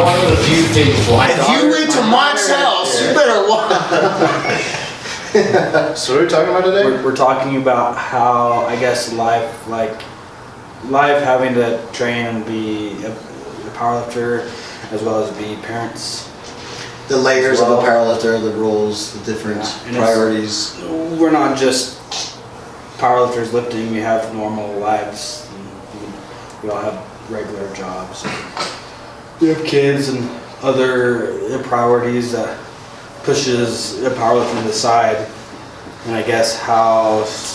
one of the few things. If you went to Mike's house, you better walk. So what are we talking about today? We're talking about how, I guess, life having to train and be a powerlifter as well as be parents. The layers of a powerlifter, the roles, the different priorities. We're not just powerlifters lifting, we have normal lives. We all have regular jobs. We have kids and other priorities that pushes a powerlifting to the side. And I guess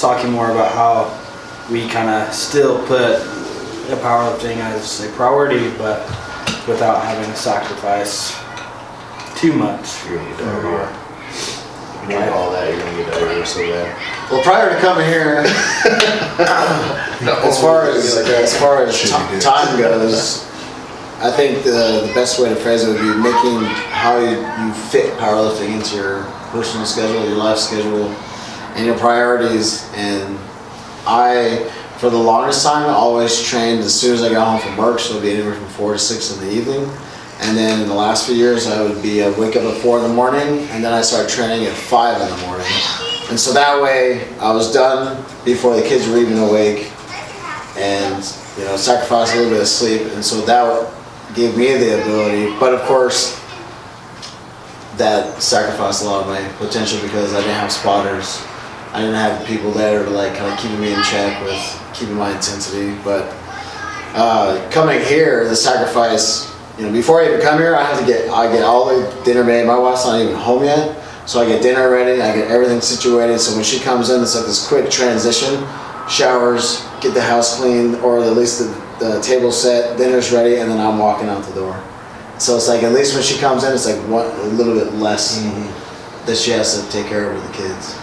talking more about how we kind of still put powerlifting as a priority, but without having to sacrifice too much. You're gonna get diarrhea. If you drink all that, you're gonna get diarrhea so bad. Well, prior to coming here, as far as time goes, I think the best way to phrase it would be making how you fit powerlifting into your personal schedule, your life schedule, and your priorities. And for the longest time, I always trained as soon as I got home from work, so it would be anywhere from 4 to 6 in the evening. And then in the last few years, I would wake up at 4 in the morning, and then I started training at 5 in the morning. And so that way, I was done before the kids were even awake, and sacrificed a little bit of sleep. And so that gave me the ability, but of course, that sacrificed a lot of my potential because I didn't have spotters. I didn't have people there to kind of keeping me in check with keeping my intensity. But coming here, the sacrifice. Before I even come here, I get all the dinner made. My wife's not even home yet, so I get dinner ready. I get everything situated. So when she comes in, it's like this quick transition: showers, get the house clean, or at least the table set, dinner's ready, and then I'm walking out the door. So it's like at least when she comes in, it's like a little bit less that she has to take care of with the kids.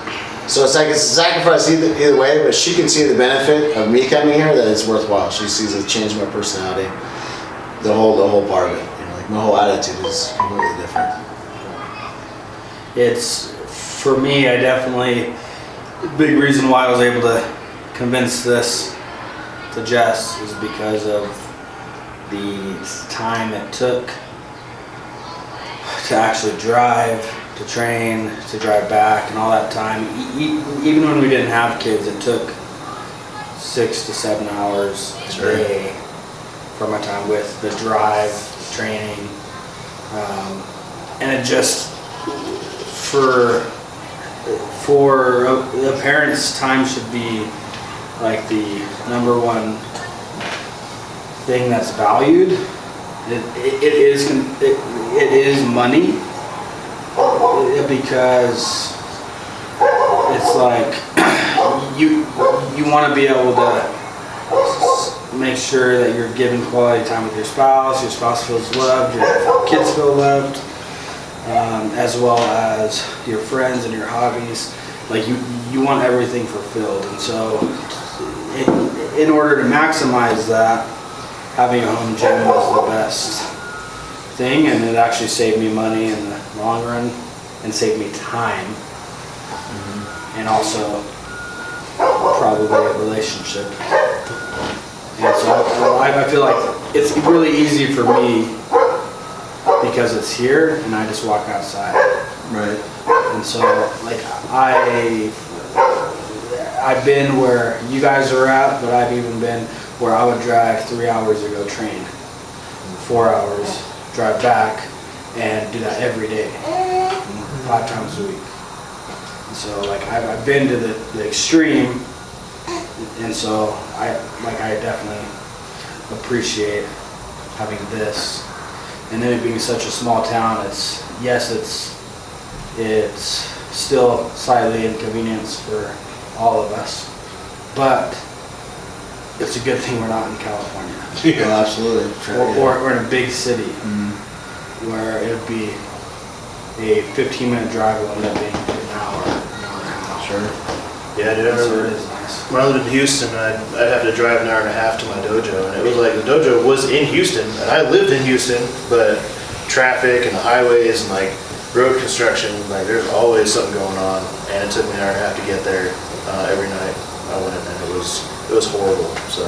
So it's a sacrifice either way, but she can see the benefit of me coming here, that it's worthwhile. She sees a change in my personality. The whole part of it, my whole attitude is completely different. It's, for me, a big reason why I was able to convince this to Jess is because of the time it took to actually drive, to train, to drive back, and all that time. Even when we didn't have kids, it took 6 to 7 hours a day for my time with the drive, training, and it just for a parent's time should be like the number one thing that's valued. It is money, because it's like you want to be able to make sure that you're giving quality time with your spouse feels loved, your kids feel loved, as well as your friends and your hobbies. Like you want everything fulfilled, and so in order to maximize that, having a home gym was the best thing, and it actually saved me money in the long run and saved me time, and also probably a relationship. And so I feel like it's really easy for me because it's here and I just walk outside. Right. And so I've been where you guys are at, but I've even been where I would drive 3 hours to go train, 4 hours, drive back, and do that every day, 5 times a week. And so I've been to the extreme. And so I definitely appreciate having this, and then it being such a small town. It's still slightly inconvenience for all of us, but it's a good thing we're not in California. Yeah, absolutely. Or in a big city where it would be a 15-minute drive will end up being an hour and a half. Sure. Yeah, dude, I remember it is nice. when I lived in Houston, I'd have to drive an hour and a half to my dojo, and it was like the dojo was in Houston, and I lived in Houston, but traffic and the highways and road construction, there's always something going on, and it took me an hour and a half to get there every night. I went in, and it was horrible. So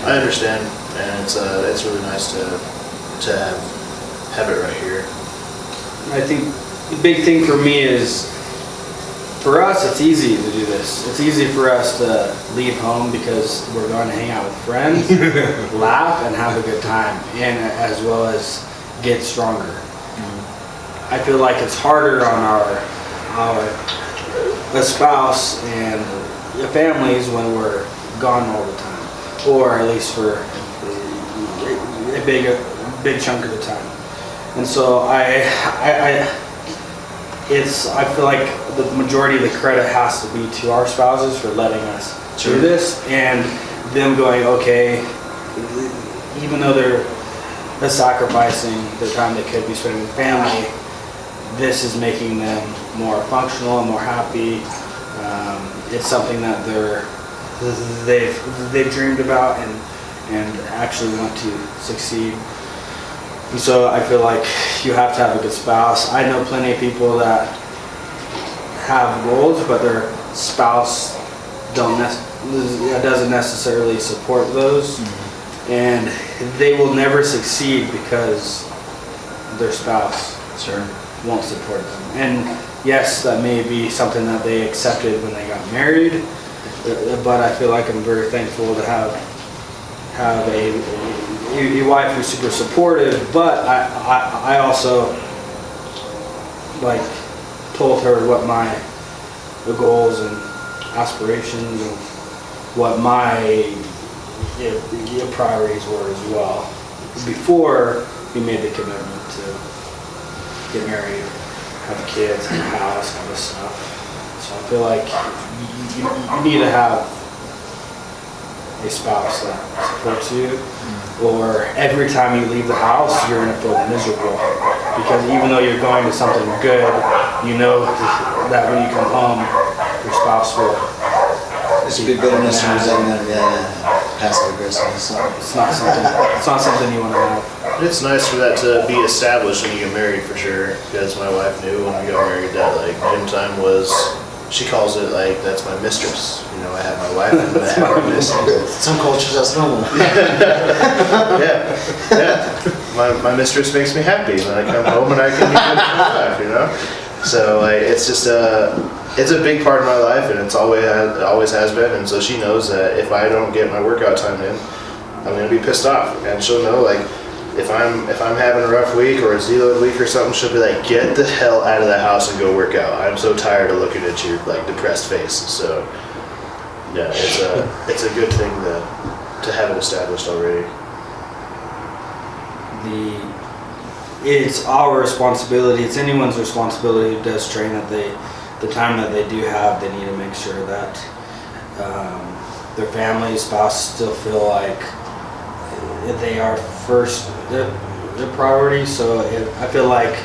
I understand. and it's really nice to have it right here. I think the big thing for me is, for us, it's easy to do this. It's easy for us to leave home because we're going to hang out with friends, laugh, and have a good time, and as well as get stronger. I feel like it's harder on our spouse and families when we're gone all the time, or at least for a big chunk of the time. And so I feel like the majority of the credit has to be to our spouses for letting us do this, and them going, okay, even though they're sacrificing the time they could be spending with family, this is making them more functional and more happy. It's something that they've dreamed about and actually want to succeed. And so I feel like you have to have a good spouse. I know plenty of people that have goals, but their spouse doesn't necessarily support those, and they will never succeed because their spouse won't support them. And yes, that may be something that they accepted when they got married, but I feel like I'm very thankful to have a wife who's super supportive. But I also like told her what the goals and aspirations and what my priorities were as well before we made the commitment to get married, have kids, have a house, all this stuff. So I feel like you need to have a spouse that supports you, or every time you leave the house, you're going to feel miserable. Because even though you're going to something good, you know that when you come home, your spouse will. There should be bitterness and resentment, passive aggressiveness. It's not something you want to have. It's nice for that to be established when you get married, for sure. Because my wife knew when we got married that like gym time was, she calls it like, that's my mistress. You know, I have my wife and I have my mistress. Some cultures that's normal. yeah. My mistress makes me happy when I come home and I can be good to my wife, you know? So like, it's just it's a big part of my life, and it always has been. And so she knows that if I don't get my workout time in, I'm gonna be pissed off, and she'll know like if I'm having a rough week or a deload week or something, she'll be like, get the hell out of the house and go work out. I'm so tired of looking at your like depressed face. So yeah, it's a good thing to have it established already. It's our responsibility. It's anyone's responsibility who does train that the time that they do have, they need to make sure that their family, spouse still feel like they are first their priority. So I feel like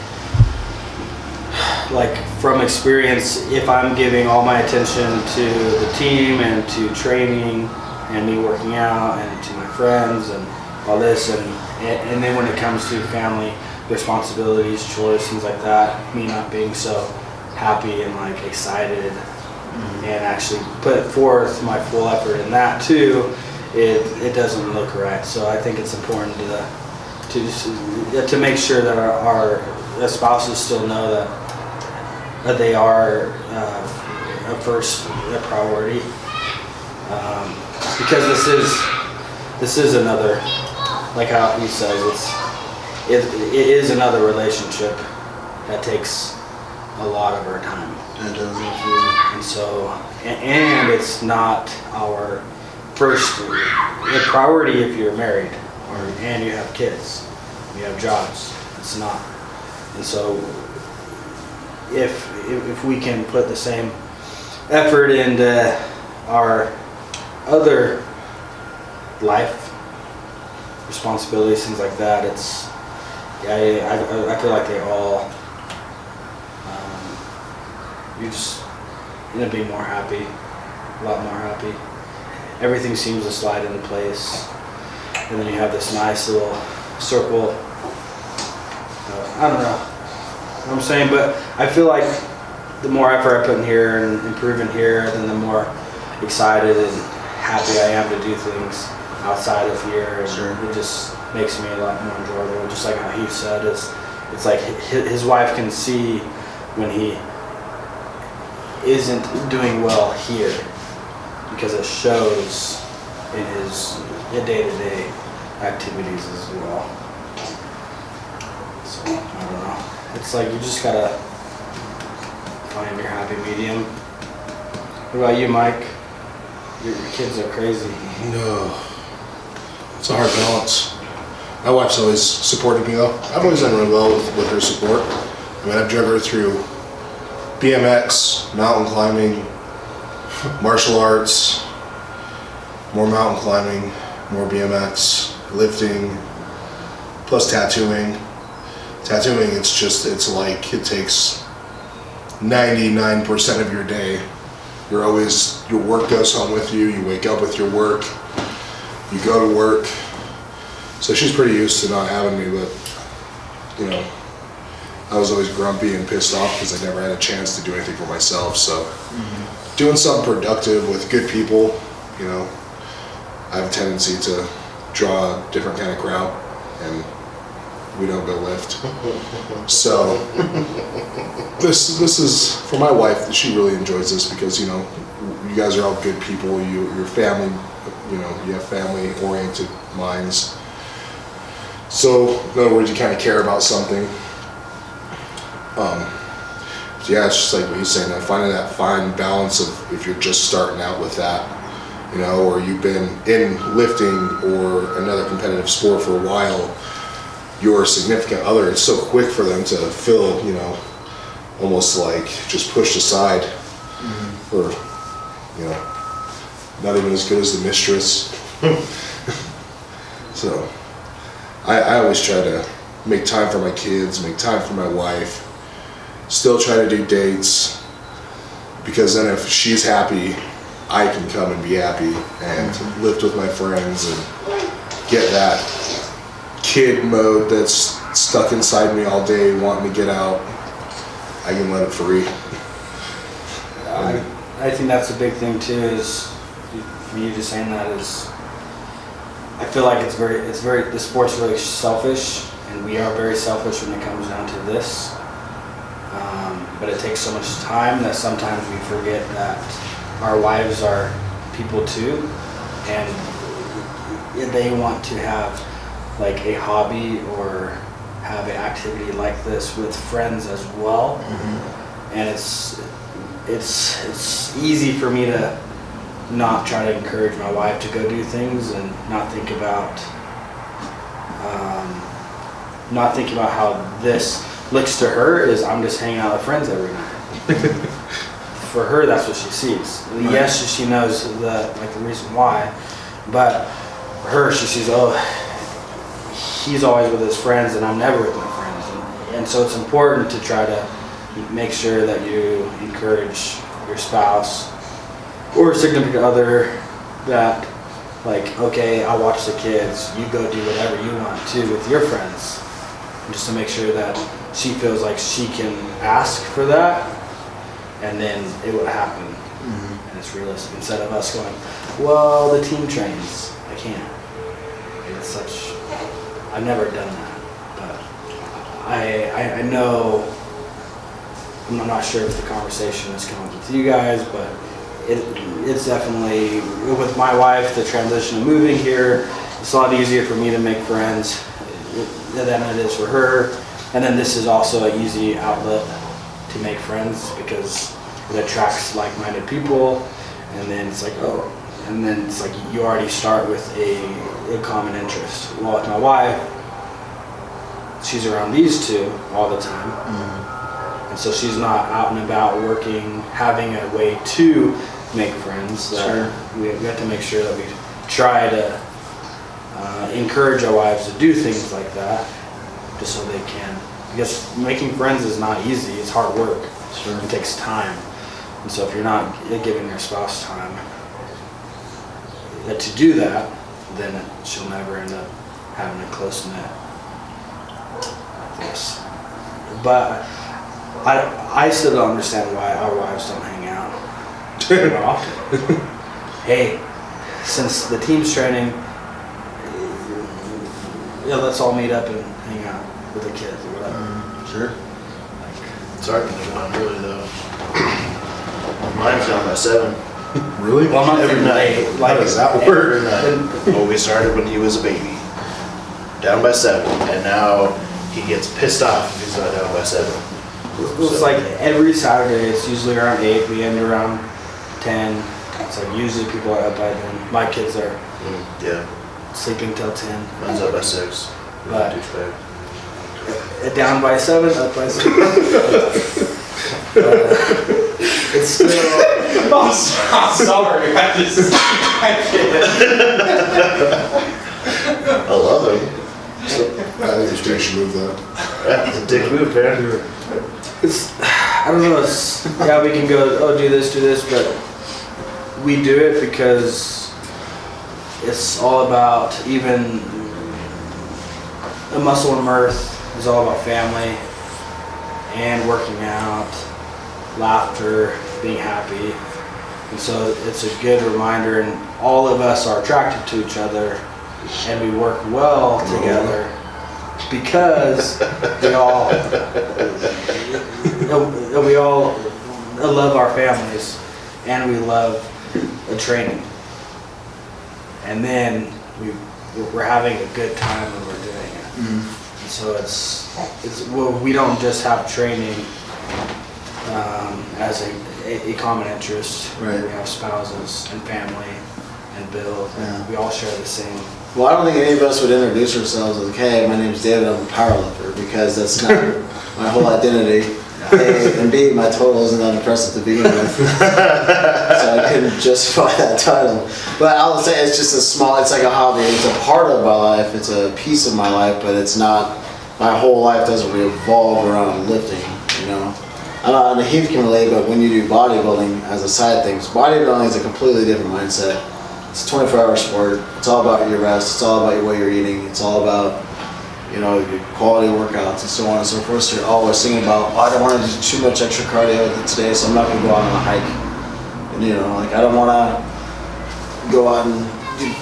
from experience, if I'm giving all my attention to the team and to training and me working out and to my friends and all this, and then when it comes to family responsibilities, chores, things like that, me not being so happy and like excited and actually put forth my full effort in that too, it doesn't look right. So I think it's important to make sure that our spouses still know that they are a priority, because this is another, like how he says, it is another relationship that takes a lot of our time. It does. And so, and it's not our first priority if you're married and you have kids, you have jobs. It's not. And so, if we can put the same effort into our other life responsibilities, things like that, it's I feel like they all you just end up being more happy, a lot more happy. Everything seems to slide into place, and then you have this nice little circle. I don't know what I'm saying, but I feel like the more effort I put in here and improve in here, then the more excited and happy I am to do things outside of here, and it just makes me a lot more enjoyable. Just like how he said, it's like his wife can see when he isn't doing well here, because it shows in his day-to-day activities as well. So I don't know. It's like you just gotta find your happy medium. What about you, Mike? Your kids are crazy. No, it's a hard balance. My wife's always supported me though. I've always done really well with her support. I mean, I've driven her through BMX, mountain climbing, martial arts, more mountain climbing, more BMX, lifting, plus tattooing. Tattooing, it's like it takes 99% of your day. Your work goes home with you, you wake up with your work, you go to work. So she's pretty used to not having me, but you know, I was always grumpy and pissed off because I never had a chance to do anything for myself. So doing something productive with good people, you know, I have a tendency to draw a different kind of crowd, and we don't go lift. So this is for my wife. She really enjoys this because, you know, you guys are all good people. Your family, you know, you have family oriented minds. So in other words, you kind of care about something. Yeah, it's just like what he's saying, finding that fine balance of if you're just starting out with that, you know, or you've been in lifting or another competitive sport for a while, your significant other, it's so quick for them to feel, you know, almost like just pushed aside, or, you know, not even as good as the mistress. So I always try to make time for my kids, make time for my wife, still try to do dates, because then if she's happy, I can come and be happy and lift with my friends and get that kid mode that's stuck inside me all day wanting to get out. I can let it free. I think that's a big thing too, is for you just saying that is, I feel like it's very, the sport's really selfish, and we are very selfish when it comes down to this. But it takes so much time that sometimes we forget that our wives are people too, and they want to have like a hobby or have an activity like this with friends as well. And it's easy for me to not try to encourage my wife to go do things and not think about how this looks to her is I'm just hanging out with friends every night. For her, that's what she sees. Right. Yes, she knows the reason why, but for her, she sees, oh, he's always with his friends and I'm never with my friends. And so it's important to try to make sure that you encourage your spouse or significant other that, like, okay, I'll watch the kids, you go do whatever you want to with your friends. Just to make sure that she feels like she can ask for that, and then it would happen. And it's realistic, instead of us going, well, the team trains, I can't. It's such, I've never done that, but I know, I'm not sure if the conversation has come up with you guys, but it's definitely, with my wife, the transition of moving here, it's a lot easier for me to make friends than it is for her. And then this is also an easy outlet to make friends because it attracts like-minded people. And then it's like, oh, and then it's like you already start with a common interest. Well, with my wife, she's around these two all the time. And so she's not out and about working, having a way to make friends. Sure. We have to make sure that we try to encourage our wives to do things like that, just so they can. Because making friends is not easy. It's hard work. Sure. It takes time. And so if you're not giving your spouse time to do that, then she'll never end up having a close knit like this. But I still don't understand why our wives don't hang out more often. Hey, since the team's training, let's all meet up and hang out with the kids or whatever. Sure. It's hard to get on early though. Mine's down by 7. Really? Well, I'm not Every thinking night. late. How Like, does that Every work? night. Well, we started when he was a baby. Down by 7. And now he gets pissed off if he's not down by 7. it's like every Saturday, it's usually around 8, we end around 10. It's like usually people are up by then. My kids are Yeah. sleeping till 10. Mine's up by 6. But- Douchebag. Down by 7, up by 6. It's still. I'm sorry. I just. I can't. I love him. I think you should move that. That's a dick move, man. It's, I don't know. Yeah, we can go. Oh, do this, but we do it because it's all about even the muscle and mirth is all about family and working out, laughter, being happy, and so it's a good reminder. And all of us are attracted to each other, and we work well together because we all love our families and we love the training, and then we're having a good time when we're doing it. And so it's well, we don't just have training as a common interest. Right. We have spouses and family and build. Yeah. We all share the same. Well, I don't think any of us would introduce ourselves as, hey, my name's David, I'm a powerlifter, because that's not my whole identity. A, and B, my total isn't that impressive to begin with. So I couldn't justify that title. But I'll say it's just it's like a hobby. It's a part of my life, it's a piece of my life, but it's not, my whole life doesn't revolve around lifting, you know. I don't know, and Heath can relate, but when you do bodybuilding as a side thing, bodybuilding is a completely different mindset. It's a 24-hour sport. It's all about your rest. It's all about what you're eating. It's all about, you know, your quality workouts and so on and so forth. So you're always thinking about, oh, I don't want to do too much extra cardio today, so I'm not going to go out on a hike. And you know, like I don't want to go out and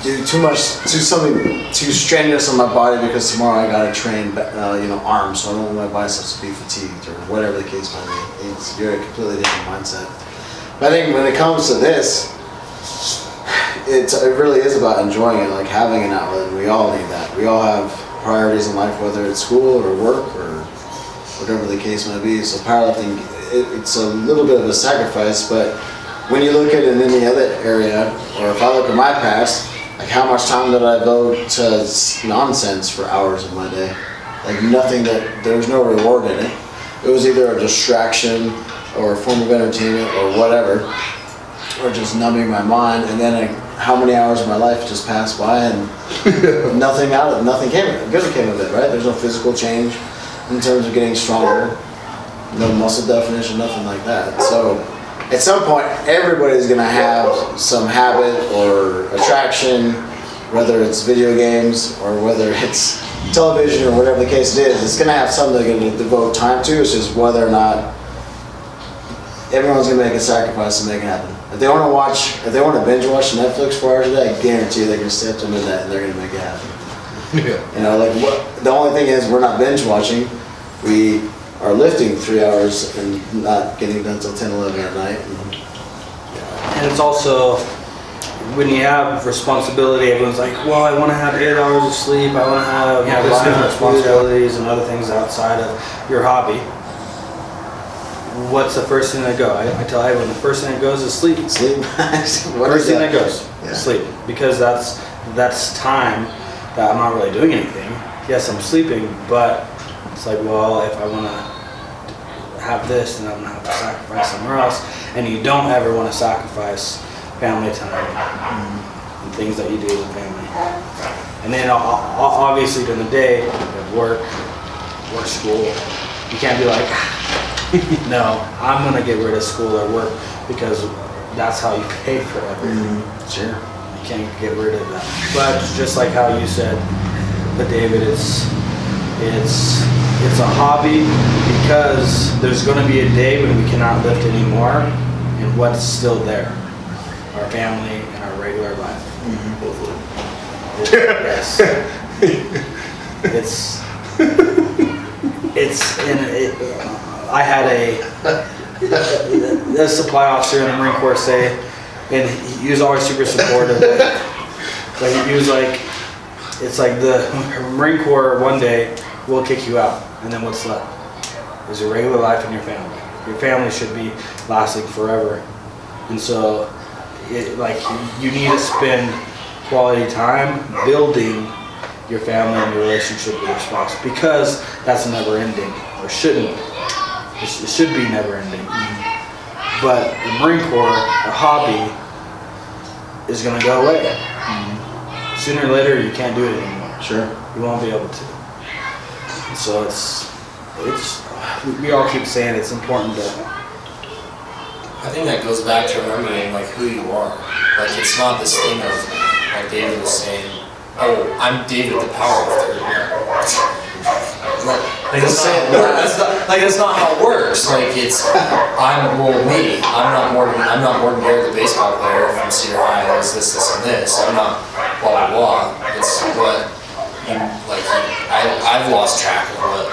do too much, do something too strenuous on my body because tomorrow I got to train, you know, arms, so I don't want my biceps to be fatigued or whatever the case might be. You're a completely different mindset. But I think when it comes to this, it really is about enjoying it, like having an outlet. We all need that. We all have priorities in life, whether it's school or work or whatever the case might be. So powerlifting, it's a little bit of a sacrifice, but when you look at it in any other area, or if I look at my past, like how much time did I devote to nonsense for hours of my day? Like nothing there was no reward in it. It was either a distraction or a form of entertainment or whatever, or just numbing my mind, and then how many hours of my life just passed by and nothing good came of it, right? There's no physical change in terms of getting stronger, no muscle definition, nothing like that. So at some point, everybody's gonna have some habit or attraction, whether it's video games or whether it's television or whatever the case it is. It's gonna have something they're gonna devote time to. It's just whether or not everyone's gonna make a sacrifice to make it happen. If they want to binge watch Netflix 4 hours a day, I guarantee they're gonna step into that and they're gonna make it happen. Yeah. You know, like the only thing is we're not binge watching. We are lifting 3 hours and not getting done till 10, 11 at night. And it's also, when you have responsibility, everyone's like, well, I want to have 8 hours of sleep, I want to have this kind of responsibilities and other things outside of your hobby. What's the first thing that goes? I tell everyone the first thing that goes is sleep. Sleep. First thing that goes, Yeah. sleep. Because that's time that I'm not really doing anything. Yes, I'm sleeping, but it's like, well, if I want to have this, then I'm going to have to sacrifice somewhere else. And you don't ever want to sacrifice family time and things that you do as a family. And then obviously during the day, you have work, school. You can't be like, no, I'm going to get rid of school or work because that's how you pay for everything. Sure. You can't get rid of that. But just like how you said, but David, it's a hobby because there's going to be a day when we cannot lift anymore, and what's still there? Our family and our regular life. Hopefully. Yes. I had a supply officer in the Marine Corps say, and he was always super supportive. But he was like, it's like the Marine Corps one day will kick you out, and then what's left is your regular life and your family. Your family should be lasting forever, and so you need to spend quality time building your family and your relationship with your spouse, because that's never ending, or shouldn't. It should be never ending. But the Marine Corps, a hobby, is going to go away. Sooner or later, you can't do it anymore. Sure. You won't be able to. So we all keep saying it's important to. I think that goes back to remembering like who you are. Like it's not this thing of like David was saying, oh, I'm David the powerlifter. That's not how it works. Like I'm not Morgan Garrett, the baseball player from Cedar High. That was this, and this. I'm not blah blah blah. It's what I've lost track of what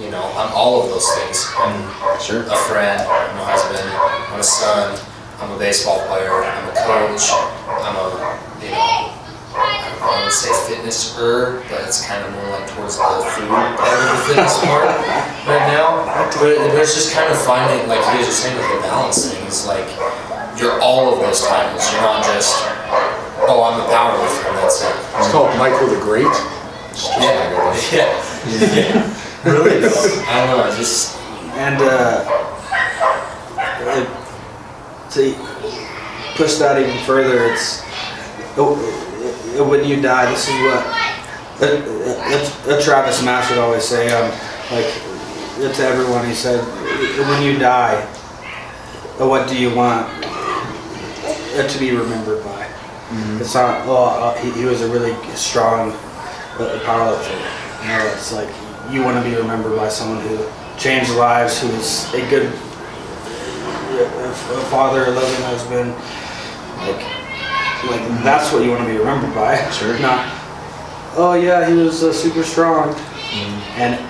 I'm all of those things. I'm a friend. I'm a husband. I'm a son. I'm a baseball player. I'm a coach. I'm I would say fitness-er, but it's kind of more like towards the food part of the fitness part right now. But it's just kind of finding, like you guys are saying with the balance thing, is like you're all of those titles. You're not just, oh, I'm a powerlifter and that's it. It's called Michael the Great. Yeah. Really? I don't know. And to push that even further, it's when you die. This is what Travis Mass would always say. To everyone, he said, when you die, what do you want to be remembered by? It's not, he was a really strong powerlifter. It's like you want to be remembered by someone who changed lives, who was a good father, a loving husband. Like that's what you want to be remembered by. Sure. Not, oh yeah, he was super strong. And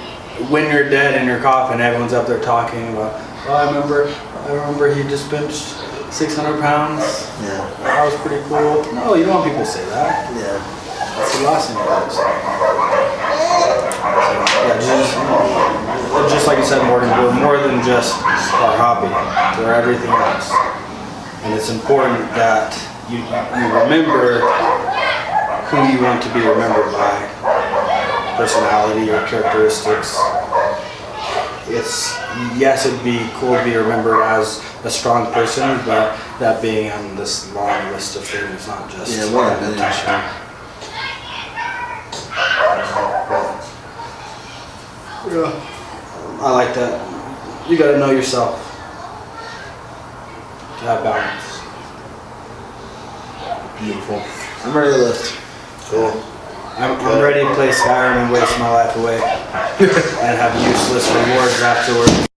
when you're dead in your coffin, everyone's up there talking about, oh, I remember he just benched 600 pounds. Yeah. That was pretty cool. No, you don't want people to say that. Yeah. That's the last thing you want to say. Just like you said, Morgan, we're more than just our hobby. We're everything else. And it's important that you remember who you want to be remembered by, personality or characteristics. Yes, it'd be cool to be remembered as a strong person, but that being on this long list of things, not just one of them. I like that. You got to know yourself to have balance. Beautiful. I'm ready to lift. Cool. I'm ready to play Skyrim and waste my life away and have useless rewards afterwards.